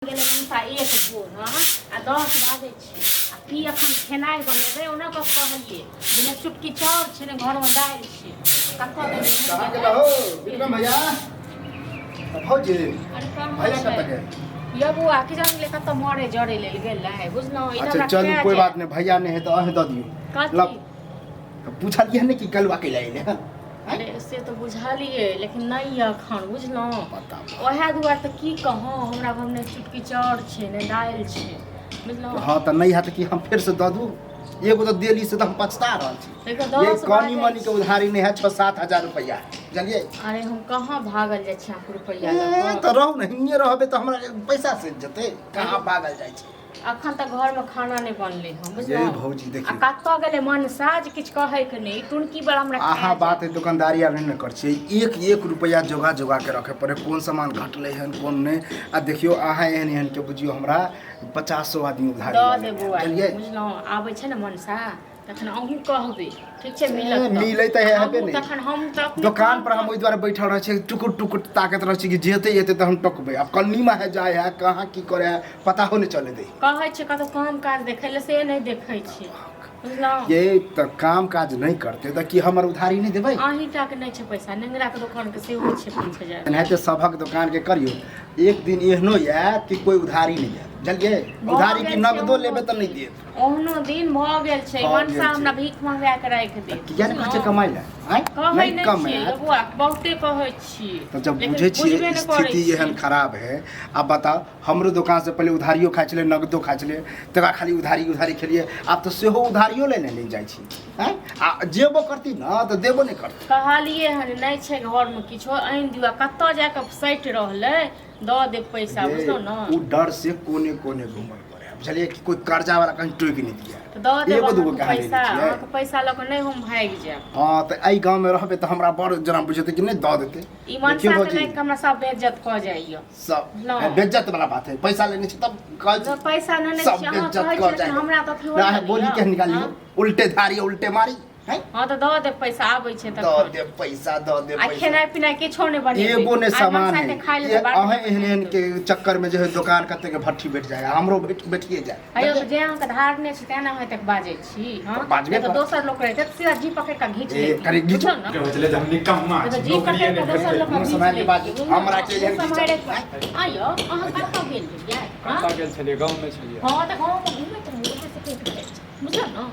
गेलै मनसा एक भोर आ 10 बाजै छै आ की एखन खेनाइ बनेबै ओना कऽ कहलिए बिना चुटकी चाउर छै ने घर में दालि छै कतऽ देबै कहाँ गेला हो विक्रम भैया भौजी अरे कहाँ भैया छै कतऽ गेल ये बुआ की जान ले कतऽ मरे जड़े लेल गेलै बुझलौ ई अच्छा चल कोई बात नहीं भैया ने है तो अहे दऽ दियो कथी पूछलिए ने कि कलवा के लाइले अरे से तो बुझलिए लेकिन नहीं अखन बुझलौ पता ओहे दुआर त की कहूं हमरा घर में चुटकी चाउर छै ने दालि छै बुझलौ हां त नहीं है त कि हम फिर से दऽ दू एगो तो देली से तो हम पछता रहल छी ये कनी मनी के उधारी नहीं है 6-7 हजार रुपया जानलिए अरे हम कहाँ भागल जाय छी आपको रुपया ल त रहू न हिन्ने रहबे त हमरा पैसा से जते कहाँ भागल जाय छी अखन तक घर में खाना नहीं बनले हम बुझलौ ये भौजी देखिए आ कत्तो गेले मन साज किछ कहे के नहीं टुनकी बड़ा हमरा आहा बात है दुकानदारी आब नहीं कर छी एक रुपया जोगा जोगा के रखे पड़े कौन सामान घटले हन कौन नहीं आ देखियो आहा एहन एहन के बुझियो हमरा 50-100 आदमी उधारी दऽ देबो बुझलौ आबै छै न मनसा तखन अहूँ कहबे ठीक छै मिलै त हेबे नहीं तखन हम त दुकान पर हम ओइ द्वारा बैठल रह छी टुकुर टुकुर ताकत रह छी कि जेते जेते त हम टकबे अब कन्नी में है जाय है कहां की करे है पता हो नहीं चले दे कहै छै कतो काम काज देखै ले से नहीं देखै छै बुझलौ ये त काम काज नहीं करते त कि हमर उधारी नहीं देबै आही टा के नहीं छै पैसा नेंगरा के दुकान के सेहो छै 5000 एनाहिते सभक दुकान के करियो एक दिन एहनो या कि कोई उधारी नहीं है जानलिए उधारी की नगदो लेबे त नहीं देत ओहनो दिन भ गेल छै मनसा हमरा भीख मंगा के राख दे किया ने कहै कमाइ ले आइ कहै नहीं छियै बुआ बहुते कहै छी तो जब बुझे छियै स्थिति एहन खराब है अब बताओ हमरो दुकान से पहले उधारियो खाइ छले नगदो खाइ छले तकरा खाली उधारी खेलिए अब तो सेहो उधारियो लेने ले जाइ छी हैं आ जेबो करती न त देबो नहीं करती कहलिए हन नहीं छै घर में किछो आइन दिवा कत्तो जाके सैट रहलै द दे पैसा बुझलो न उ डर से कोने कोने घुमल पड़े बुझलिए कि कोई कर्जा वाला कहीं टोक नहीं दिया तो द दे एगो दूगो कहानी पैसा अहाँके पैसा ल के नहीं हम भाग जाब हां त एई गांव में रहबे त हमरा बड़ जना बुझते कि नहीं द देते ई मनसा के नहीं हमरा सब बेइज्जत क जाइयो सब बेइज्जत वाला बात है पैसा लेने छी तब कह पैसा नहीं छै अहाँ कहै छी हमरा त फिर बोली के निकालियो उल्टे धारी उल्टे मारी हां तो द दे पैसा आबै छै त द दे पैसा आ खेनाइ पिनाइ किछो नहीं बनेबै एगो ने सामान है ये अहे एहन एहन के चक्कर में जो है दुकान कते के भट्ठी बैठ जाए हमरो बैठिए जाए अयो जे अहाँ के धारने छै तेना होय तक बाजै छी हां तो दोसर लोग रहते सीधा जी पकड़ के घीच ले करे घीचो न के होतले हम निकम्मा जी पकड़ के दोसर लोग समय के बाद हमरा के एहन घीच आयो अहाँ कतऽ गेल रहियै कतऽ गेल छलियै गांव में छलियै हां त गांव में घुमै त मुझे से के बुझल न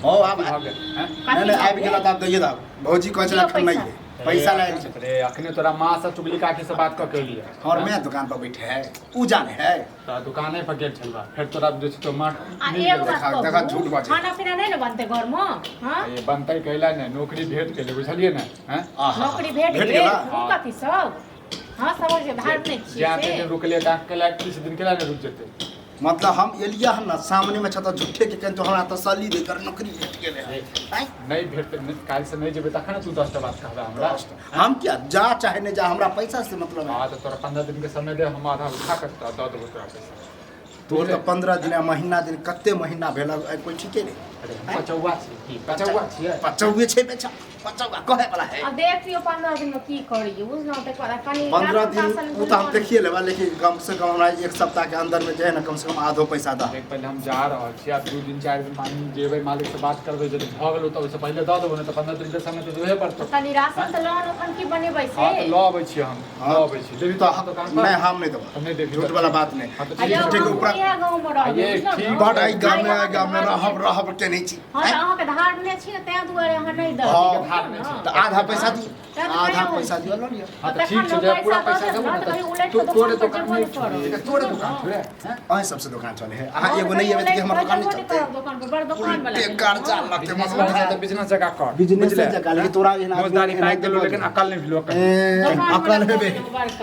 हो अब नहीं आबि गेला त दैए दा भौजी कहै छला कि नहीं है पैसा लायल छै रे अखने तोरा मां से चुगली काकी से बात क के लिए और मैं दुकान पर बैठे है उ जाने है त दुकाने पर गेल छलवा फिर तोरा जे छै तो मार देखा झूठ बात खाना पीना नहीं न बनते घर में हां ये बनतै कैला ने नौकरी भेट गेलै बुझलिए ने हैं नौकरी भेट गेल कथि सब हां समझ के धार नहीं छी जाते दिन रुकले का केला 30 दिन केला ने रुक जेते मतलब हम एलिया हन ना सामने में छता झूठे के तो हमरा तसल्ली दे कर नौकरी भेट गेले है नहीं भेटते काल से नहीं जेबे तखन तू 10 टा बात कहबा हमरा हम क्या जा चाहे नहीं जा हमरा पैसा से मतलब है हां तो तोरा 15 दिन के समय दे हम आधा उठा के द देबो तोरा पैसा तोर तो 15 दिन महीना दिन कते महीना भेल कोई ठीके नहीं अरे 55 छी की 55 छियै 55 छै बेचा 55 कहे वाला है अब देखियो 15 दिन में की करियो बुझलो त कनी 15 दिन उ त हम देखिए लेबा लेकिन कम से कम हमरा एक सप्ताह के अंदर में जे है ना कम से कम आधो पैसा दा देख पहले हम जा रहल छी अब 2 दिन 4 दिन मानी जेबै मालिक से बात करबै जब भ गेलो त ओसे पहले द देबो ने त 15 दिन के समय त देहे पड़तो कनी राशन त लोन अपन की बनेबै से हां त ल आबै छी हम ल आबै छी देबी त दुकान पर नहीं हम नहीं देबो हम नहीं देखी झूठ वाला बात नहीं अयो झूठे के ऊपर गांव में रहबै ये ठीक बड़ आई गांव में रहब के नहीं छी हां त अहाँ के धारने छी त दुआरे अहाँ नहीं द त आधा पैसा दी आधा पैसा दियो ल लियो हां त ठीक छै जे पूरा पैसा देबो न त तोरे दुकान में तोरे दुकान छोड़े हैं अहे सबसे दुकान चले है आहा एगो नहीं है कि हमर दुकान नहीं चलते दुकान पर बड़ दुकान वाला कर्जा लगते बिजनेस बिजनेस जगह कर बिजनेस जगह लेकिन तोरा मोजदारी काट देलो लेकिन अकल नहीं भेलो अकल हेबे